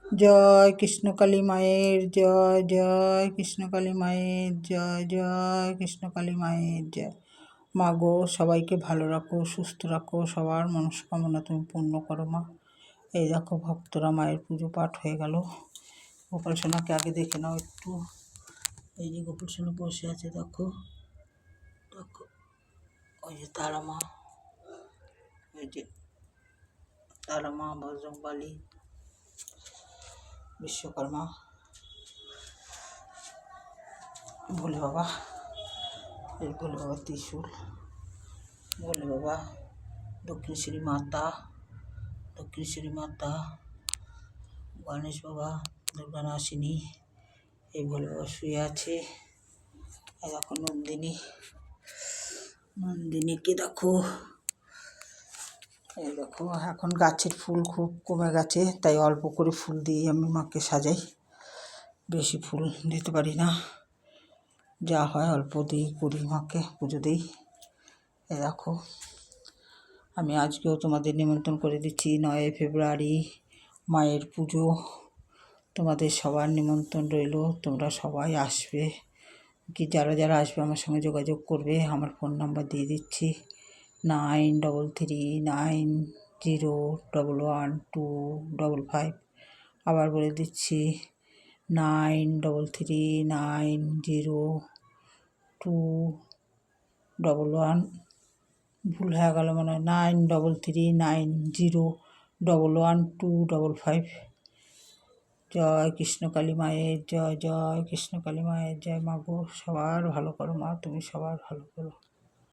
জয় কৃষ্ণকালী মায়ের জয়, জয় কৃষ্ণকালী মায়ের জয়, জয় কৃষ্ণকালী মায়ের জয়। মা গো, সবাইকে ভালো রাখো, সুস্থ রাখো, সবার মনস্কামনা তুমি পূর্ণ করো মা। এই দেখো ভক্তরা মায়ের পুজো পাঠ হয়ে গেল। গোপাল সোনাকে আগে দেখে নাও একটু। এই যে গোপাল সোনা বসে আছে, দেখো দেখো, ওই যে তারা মা, ওই যে তারা মা, বজরংবলী, বিশ্বকর্মা, ভোলে বাবা, এই ভোলে বাবা ত্রিশূল, ভোলে বাবা, দক্ষিণেশ্বরী মাতা, দক্ষিণেশ্বরী মাতা, গণেশ বাবা, দুর্গানাশিনী, এই ভোলে বাবা শুয়ে আছে। এই দেখো নন্দিনী, নন্দিনীকে দেখো। এই দেখো এখন গাছের ফুল খুব কমে গেছে, তাই অল্প করে ফুল দিয়ে আমি মাকে সাজাই, বেশি ফুল দিতে পারি না, যা হয় অল্প দিয়েই করি, মাকে পুজো দিই। এই দেখো আমি আজকেও তোমাদের নিমন্ত্রণ করে দিচ্ছি 9 ফেব্রুয়ারি মায়ের পুজো। তোমাদের সবার নিমন্ত্রণ রইল, তোমরা সবাই আসবে, কি যারা যারা আসবে আমার সঙ্গে যোগাযোগ করবে। আমার ফোন নাম্বার দিয়ে দিচ্ছি 9339011255। আবার বলে দিচ্ছি 93390211, ভুল হয়ে গেল মনে হয়, 9339011255। জয় কৃষ্ণকালী মায়ের জয়, জয় কৃষ্ণকালী মায়ের জয়। মা গো, সবার ভালো করো মা, তুমি সবার ভালো করো।